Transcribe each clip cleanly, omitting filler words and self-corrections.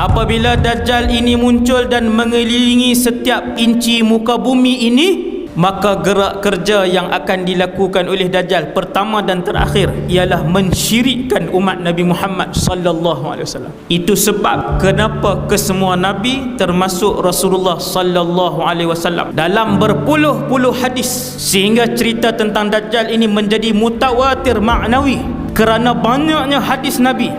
Apabila Dajjal ini muncul dan mengelilingi setiap inci muka bumi ini, maka gerak kerja yang akan dilakukan oleh Dajjal pertama dan terakhir ialah mensyirikkan umat Nabi Muhammad sallallahu alaihi wasallam. Itu sebab kenapa kesemua nabi termasuk Rasulullah sallallahu alaihi wasallam dalam berpuluh-puluh hadis, sehingga cerita tentang Dajjal ini menjadi mutawatir maknawi kerana banyaknya hadis nabi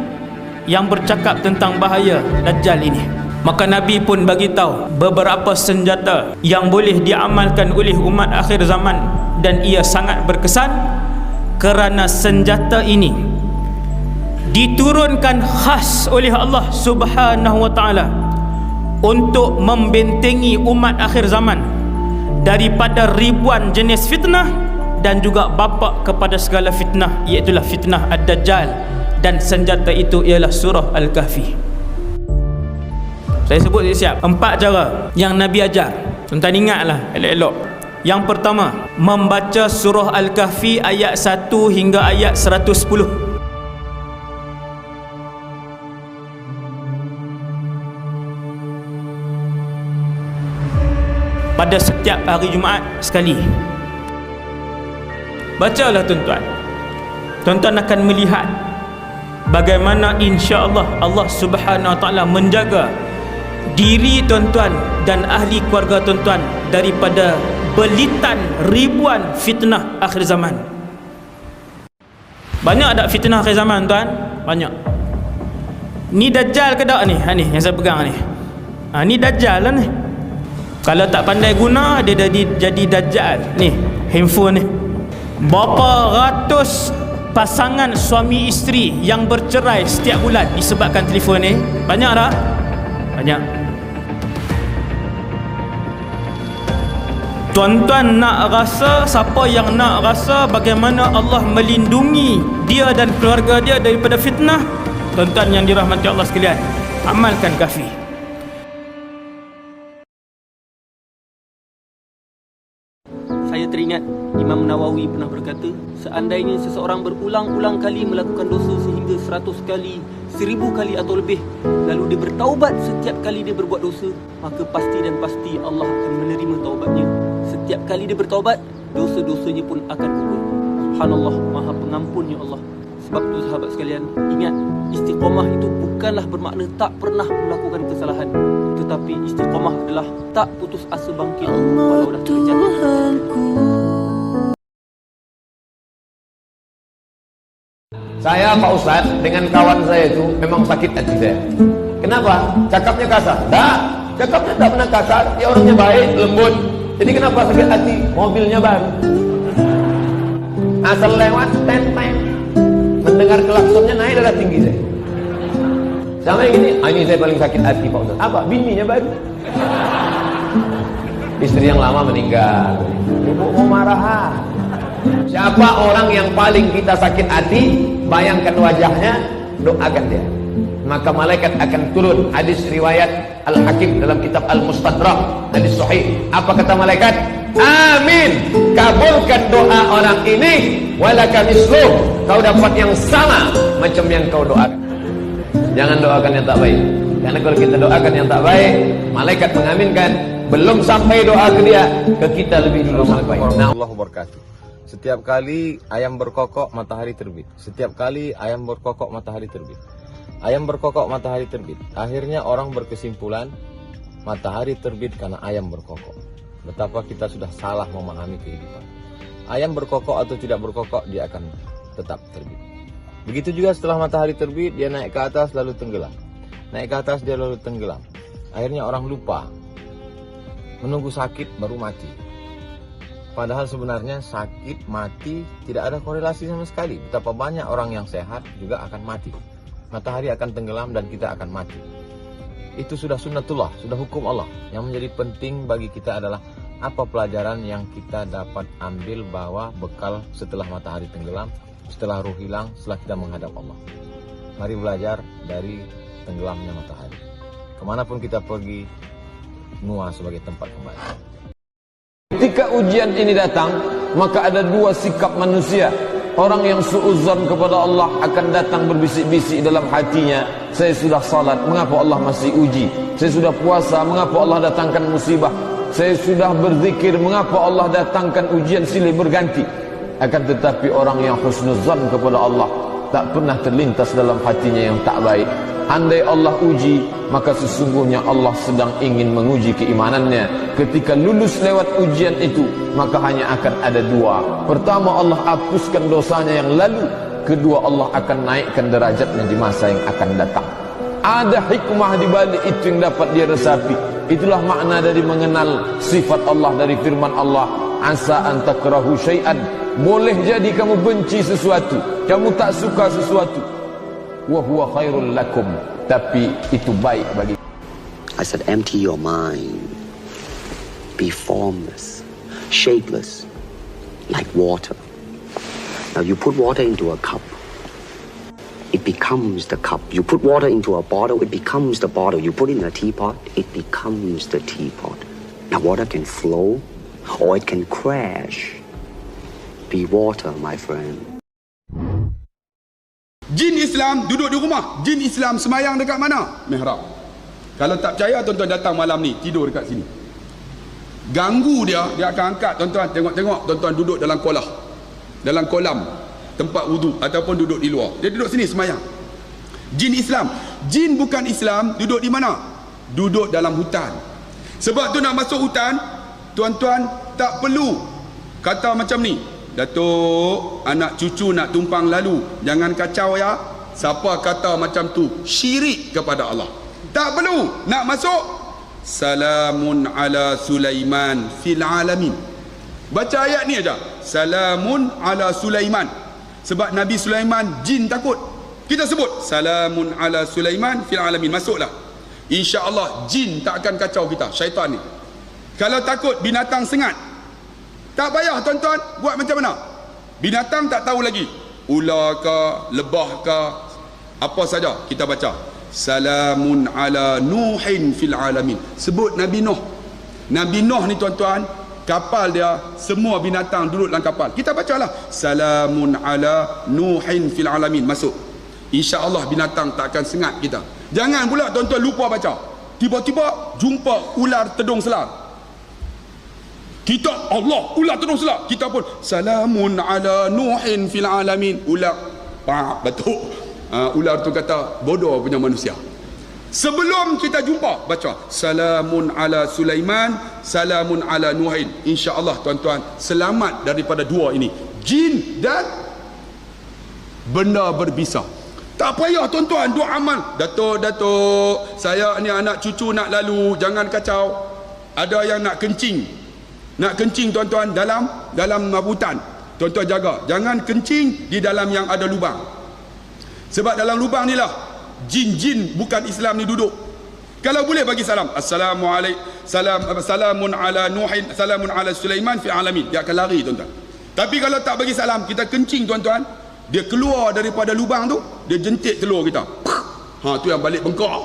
yang bercakap tentang bahaya Dajjal ini. Maka Nabi pun bagi tahu beberapa senjata yang boleh diamalkan oleh umat akhir zaman, dan ia sangat berkesan kerana senjata ini diturunkan khas oleh Allah Subhanahu wa taala untuk membentengi umat akhir zaman daripada ribuan jenis fitnah dan juga bapa kepada segala fitnah, iaitu fitnah Ad-Dajjal, dan senjata itu ialah surah Al-Kahfi. Saya sebut siap 4 cara yang Nabi ajar. Tuan-tuan ingatlah elok-elok. Yang pertama, membaca surah Al-Kahfi ayat 1 hingga ayat 110. Pada setiap hari Jumaat sekali. Bacalah tuan-tuan. Tuan-tuan akan melihat bagaimana insya-Allah Allah Subhanahu wa taala menjaga diri tuan-tuan dan ahli keluarga tuan-tuan daripada belitan ribuan fitnah akhir zaman. Banyak tak fitnah akhir zaman tuan? Banyak. Ni Dajjal ke tak ni? Ni yang saya pegang ni. Ni Dajjal lah ni. Kalau tak pandai guna, dia jadi Dajjal. Ni handphone ni. Berapa ratus pasangan suami isteri yang bercerai setiap bulan disebabkan telefon ni? Banyak tak? Banyak. Tuan-tuan nak rasa, siapa yang nak rasa bagaimana Allah melindungi dia dan keluarga dia daripada fitnah, tuan-tuan yang dirahmati Allah sekalian, amalkan Kahfi. Saya teringat Imam Nawawi pernah berkata, seandainya seseorang berulang-ulang kali melakukan dosa sehingga 100 kali, 1000 kali atau lebih, lalu dia bertaubat setiap kali dia berbuat dosa, maka pasti dan pasti Allah akan menerima taubatnya. Setiap kali dia bertaubat, dosa-dosanya pun akan gugur. Subhanallah, Maha Pengampunnya Allah. Sebab tu sahabat sekalian, ingat, istiqamah itu bukanlah bermakna tak pernah melakukan kesalahan, tetapi istiqamah adalah tak putus asa bangkit walau dah terjatuh. Saya Pak Ustaz dengan kawan saya itu memang sakit hati saya. Kenapa? Cakapnya kasar. Tak, cakapnya tak pernah kasar. Dia orangnya baik, lembut. Jadi kenapa sakit hati? Mobilnya baru. Asal lewat, ten-ten. Mendengar klaksonnya naik darah tinggi saya. Sama yang ini, ini saya paling sakit hati Pak Ustaz. Apa? Bininya baru. Istri yang lama meninggal. Ibu mau marah. Siapa orang yang paling kita sakit hati, bayangkan wajahnya, doakan dia. Maka malaikat akan turun. Hadis riwayat Al-Hakim dalam kitab Al-Mustadrak, hadis sahih. Apa kata malaikat? Amin, kabulkan doa orang ini, walaka misluh, kau dapat yang sama macam yang kau doakan. Jangan doakan yang tak baik, karena kalau kita doakan yang tak baik, malaikat mengaminkan. Belum sampai doa ke dia, ke kita lebih dulu sampai. Nah, Allah berkati. Setiap kali ayam berkokok, matahari terbit. Setiap kali ayam berkokok, matahari terbit. Ayam berkokok, matahari terbit. Akhirnya orang berkesimpulan matahari terbit karena ayam berkokok. Betapa kita sudah salah memahami kehidupan. Ayam berkokok atau tidak berkokok, dia akan tetap terbit. Begitu juga setelah matahari terbit, dia naik ke atas lalu tenggelam. Naik ke atas dia lalu tenggelam. Akhirnya orang lupa, menunggu sakit baru mati. Padahal sebenarnya sakit, mati tidak ada korelasi sama sekali. Betapa banyak orang yang sehat juga akan mati. Matahari akan tenggelam dan kita akan mati. Itu sudah sunnatullah, sudah hukum Allah. Yang menjadi penting bagi kita adalah apa pelajaran yang kita dapat ambil bahwa bekal setelah matahari tenggelam, setelah ruh hilang, setelah kita menghadap Allah. Mari belajar dari tenggelamnya matahari. Kemanapun kita pergi, Nuah sebagai tempat kembali. Ketika ujian ini datang, maka ada dua sikap manusia. Orang yang suudzon kepada Allah akan datang berbisik-bisik dalam hatinya, saya sudah salat, mengapa Allah masih uji? Saya sudah puasa, mengapa Allah datangkan musibah? Saya sudah berzikir, mengapa Allah datangkan ujian silih berganti? Akan tetapi orang yang husnuzan kepada Allah, tak pernah terlintas dalam hatinya yang tak baik. Andai Allah uji, maka sesungguhnya Allah sedang ingin menguji keimanannya. Ketika lulus lewat ujian itu, maka hanya akan ada dua. Pertama, Allah hapuskan dosanya yang lalu. Kedua, Allah akan naikkan derajatnya di masa yang akan datang. Ada hikmah di balik itu yang dapat dia resapi. Itulah makna dari mengenal sifat Allah, dari firman Allah, asa an takrahu syai'an. Boleh jadi kamu benci sesuatu, kamu tak suka sesuatu, wa huwa khairul lakum, tapi itu baik bagi. I said empty your mind. Be formless, shapeless, like water. Now you put water into a cup, it becomes the cup. You put water into a bottle, it becomes the bottle. You put it in a teapot, it becomes the teapot. Now water can flow or it can crash. Be water, my friend. Jin Islam duduk di rumah, jin Islam semayang dekat mana? Mihrab. Kalau tak percaya, tuan-tuan datang malam ni, tidur dekat sini. Ganggu dia, dia akan angkat, tuan-tuan tengok-tengok, tuan-tuan duduk dalam kolam tempat wudu ataupun duduk di luar. Dia duduk sini semayang. Jin Islam. Jin bukan Islam duduk di mana? Duduk dalam hutan. Sebab tu nak masuk hutan, tuan-tuan tak perlu kata macam ni, Datuk, anak cucu nak tumpang lalu, jangan kacau ya. Siapa kata macam tu? Syirik kepada Allah. Tak perlu nak masuk. Salamun ala Sulaiman fil alamin. Baca ayat ni aja. Salamun ala Sulaiman. Sebab Nabi Sulaiman jin takut. Kita sebut salamun ala Sulaiman fil alamin. Masuklah. InsyaAllah jin tak akan kacau kita, syaitan ni. Kalau takut binatang sengat, tak payah tuan-tuan buat macam mana. Binatang tak tahu lagi, ular ke, lebah ke, apa saja kita baca. Salamun ala Nuhin fil alamin. Sebut Nabi Nuh. Nabi Nuh ni tuan-tuan, kapal dia, semua binatang duduk dalam kapal. Kita bacalah salamun ala Nuhin fil alamin. Masuk. InsyaAllah binatang tak akan sengat kita. Jangan pula tuan-tuan lupa baca. Tiba-tiba jumpa ular tedung selar. Kita Allah, ular terus lah. Kita pun salamun ala Nuhin fil alamin. Ular batuk. Ular tu kata bodoh punya manusia. Sebelum kita jumpa, baca salamun ala Sulaiman, salamun ala Nuhin. InsyaAllah tuan-tuan selamat daripada dua ini, jin dan benda berbisa. Tak payah tuan-tuan duk amal. Datuk, saya ni anak cucu nak lalu, jangan kacau. Ada yang nak kencing. Nak kencing tuan-tuan dalam hutan. Tuan-tuan jaga, jangan kencing di dalam yang ada lubang. Sebab dalam lubang ni lah jin-jin bukan Islam ni duduk. Kalau boleh bagi salam, assalamualaikum, salamun ala Nuhin, salamun ala Sulaiman fi alamin, dia akan lari tuan-tuan. Tapi kalau tak bagi salam, kita kencing tuan-tuan, dia keluar daripada lubang tu, dia jentik telur kita. Tu yang balik bengkak.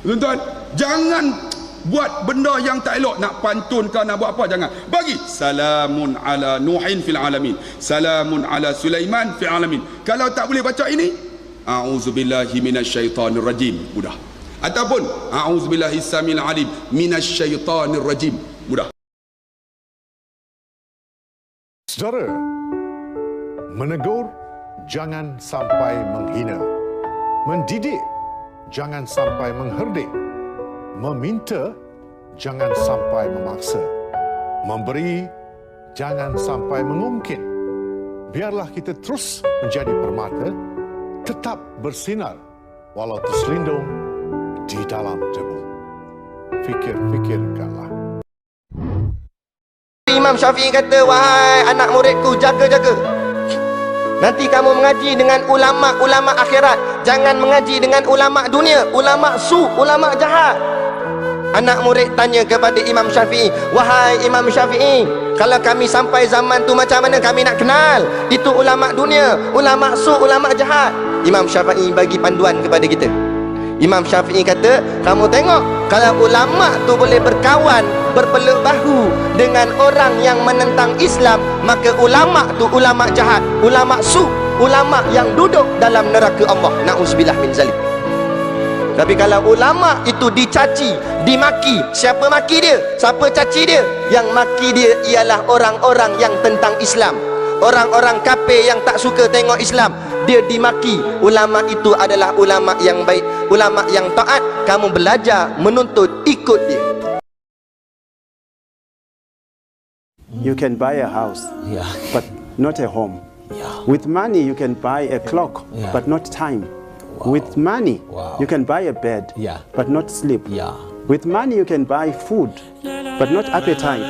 Tuan-tuan, jangan buat benda yang tak elok, nak pantun ke nak buat apa, jangan. Bagi salamun ala Nuhin fil alamin, salamun ala Sulaiman fil alamin. Kalau tak boleh baca ini, a'udzubillahi minasyaitonir rajim, mudah. Ataupun a'udzubillahi samil alim minasyaitonir rajim, mudah. Saudara, menegur jangan sampai menghina, mendidik jangan sampai mengherdik, meminta jangan sampai memaksa, memberi jangan sampai mengungkit. Biarlah kita terus menjadi permata, tetap bersinar walau terselindung di dalam debu. Fikir-fikirkanlah. Imam Syafi'i kata, wahai anak muridku, jaga-jaga. Nanti kamu mengaji dengan ulama-ulama akhirat, jangan mengaji dengan ulama dunia, ulama su, ulama jahat. Anak murid tanya kepada Imam Syafi'i, wahai Imam Syafi'i, kalau kami sampai zaman tu macam mana kami nak kenal? Itu ulama dunia, ulama su, ulama jahat. Imam Syafi'i bagi panduan kepada kita. Imam Syafi'i kata, kamu tengok, kalau ulama tu boleh berkawan, berpeluk bahu dengan orang yang menentang Islam, maka ulama tu ulama jahat, ulama su, ulama yang duduk dalam neraka Allah. Na'udzubillah min zalik. Tapi kalau ulama itu dicaci, dimaki, siapa maki dia? Siapa caci dia? Yang maki dia ialah orang-orang yang tentang Islam, orang-orang kafir yang tak suka tengok Islam. Dia dimaki. Ulama itu adalah ulama yang baik, ulama yang taat. Kamu belajar, menuntut, ikut dia. You can buy a house, but not a home. With money you can buy a clock, but not time. With money you can buy a bed, but not sleep. With money you can buy food, but not appetite.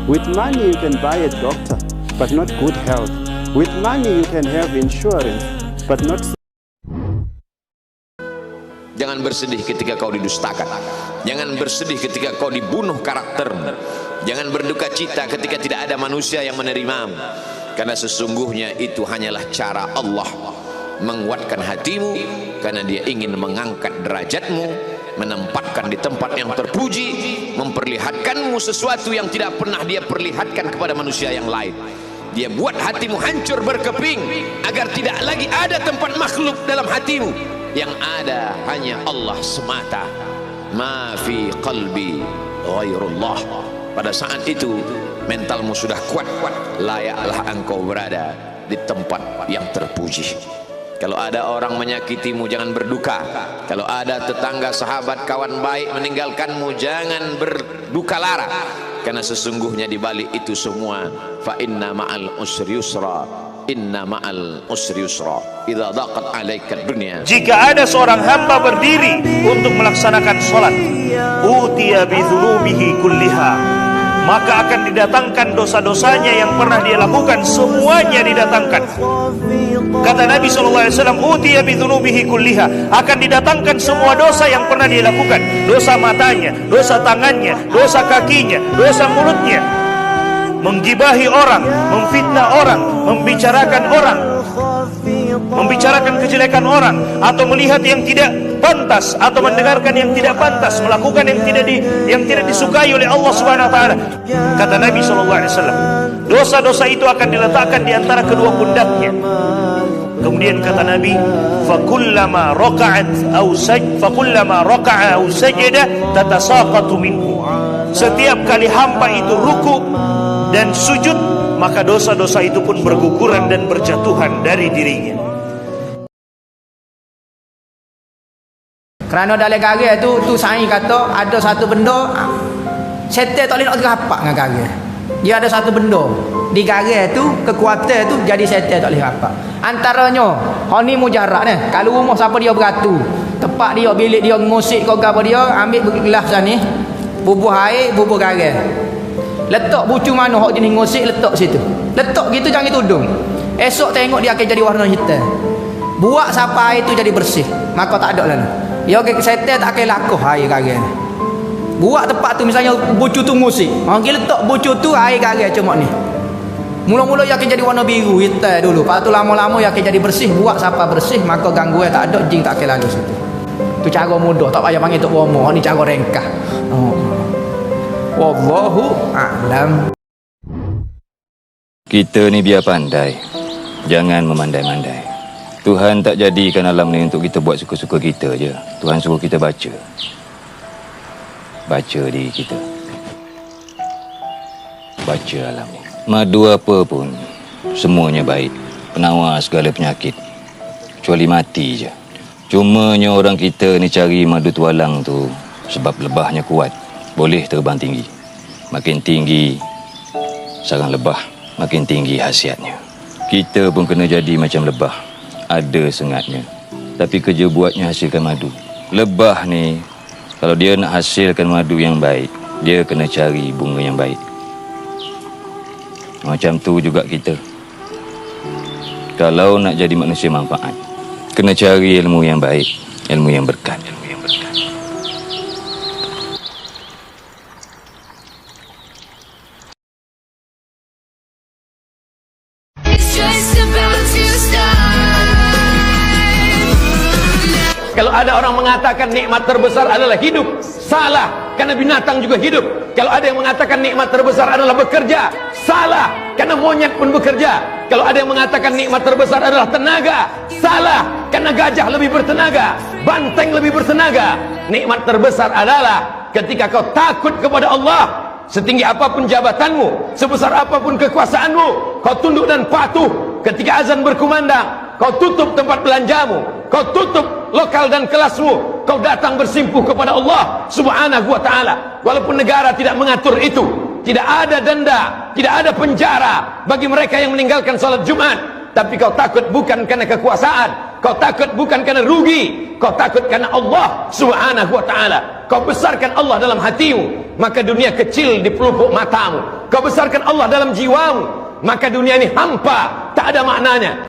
With money you can buy a doctor, but not good health. With money you can have insurance, but not. Jangan bersedih ketika kau didustakan. Jangan bersedih ketika kau dibunuh karaktermu. Jangan berduka cita ketika tidak ada manusia yang menerimamu. Karena sesungguhnya itu hanyalah cara Allah menguatkan hatimu, karena dia ingin mengangkat derajatmu, menempatkan di tempat yang terpuji, memperlihatkanmu sesuatu yang tidak pernah dia perlihatkan kepada manusia yang lain. Dia buat hatimu hancur berkeping agar tidak lagi ada tempat makhluk dalam hatimu, yang ada hanya Allah semata. Ma fi qalbi ghairullah. Pada saat itu mentalmu sudah kuat, layaklah engkau berada di tempat yang terpuji. Kalau ada orang menyakitimu, jangan berduka. Kalau ada tetangga, sahabat, kawan baik meninggalkanmu, jangan berduka lara. Karena sesungguhnya di balik itu semua, fa inna ma'al usri yusra, inna ma'al usri yusra, idza daqat 'alaika dunya. Jika ada seorang hamba berdiri untuk melaksanakan sholat, utiya bi dzunubihi kulliha, maka akan didatangkan dosa-dosanya yang pernah dia lakukan, semuanya didatangkan. Kata Nabi SAW, utiya bi dzunubihi kulliha, akan didatangkan semua dosa yang pernah dia lakukan. Dosa matanya, dosa tangannya, dosa kakinya, dosa mulutnya, menggibahi orang, memfitnah orang, membicarakan orang, membicarakan kejelekan orang, atau melihat yang tidak pantas, atau mendengarkan yang tidak pantas, melakukan yang tidak disukai oleh Allah Subhanahu wa taala. Kata Nabi SAW, dosa-dosa itu akan diletakkan di antara kedua pundaknya. Kemudian kata Nabi, fakullama raka'a aw sajada tatasaqatu minhu. Setiap kali hamba itu ruku dan sujud, maka dosa-dosa itu pun berguguran dan berjatuhan dari dirinya. Kerana dalam garang tu sains kata ada satu benda setan tak boleh nak rapat dengan garang. Dia ada satu benda di garang tu, kekuatan tu jadi setan tak boleh rapat. Antaranya hak ni mujarab ni. Kalau rumah siapa dia beratu, tempat dia, bilik dia ngusik ke apa dia, ambil gelas ni, bubuh air, bubuh garang. Letak bucu mana hak jenis ngusik, letak situ. Letak gitu, jangan tudung. Esok tengok dia akan jadi warna hitam. Buat sampai air tu jadi bersih, maka tak ada lah. Ya ke setan tak akan lakuh air garang. Buat tempat tu misalnya bucu tu ngusik, orang letak bucu tu air garang cuma ni. Mula-mula dia akan jadi warna biru hitam dulu. Lepas tu lama-lama dia akan jadi bersih. Buat sampai bersih, maka gangguan tak ada, jin tak akan lalu situ. Tu cara mudah, tak payah panggil tok bomo. Ni cara ringkas. Wallahu a'lam. Kita ni biar pandai, jangan memandai-mandai. Tuhan tak jadikan alam ni untuk kita buat suka-suka kita je. Tuhan suruh kita baca. Baca diri kita. Baca alam ni. Madu apa pun, semuanya baik. Penawar segala penyakit. Kecuali mati je. Cumanya orang kita ni cari madu tualang tu sebab lebahnya kuat. Boleh terbang tinggi. Makin tinggi sarang lebah, makin tinggi khasiatnya. Kita pun kena jadi macam lebah. Ada sengatnya, tapi kerja buatnya hasilkan madu. Lebah ni, kalau dia nak hasilkan madu yang baik, dia kena cari bunga yang baik. Macam tu juga kita. Kalau nak jadi manusia manfaat, kena cari ilmu yang baik, ilmu yang berkat, ilmu yang berkat. Kalau ada orang mengatakan nikmat terbesar adalah hidup, salah, karena binatang juga hidup. Kalau ada yang mengatakan nikmat terbesar adalah bekerja, salah, karena monyet pun bekerja. Kalau ada yang mengatakan nikmat terbesar adalah tenaga, salah, karena gajah lebih bertenaga, banteng lebih bertenaga. Nikmat terbesar adalah ketika kau takut kepada Allah. Setinggi apapun jabatanmu, sebesar apapun kekuasaanmu, kau tunduk dan patuh. Ketika azan berkumandang, kau tutup tempat belanjamu, kau tutup lokal dan kelasmu, kau datang bersimpuh kepada Allah Subhanahu wa ta'ala. Walaupun negara tidak mengatur itu, tidak ada denda, tidak ada penjara bagi mereka yang meninggalkan salat Jumat. Tapi kau takut bukan karena kekuasaan, kau takut bukan karena rugi, kau takut karena Allah Subhanahu wa ta'ala. Kau besarkan Allah dalam hatimu, maka dunia kecil di pelupuk matamu. Kau besarkan Allah dalam jiwamu, maka dunia ini hampa, tak ada maknanya.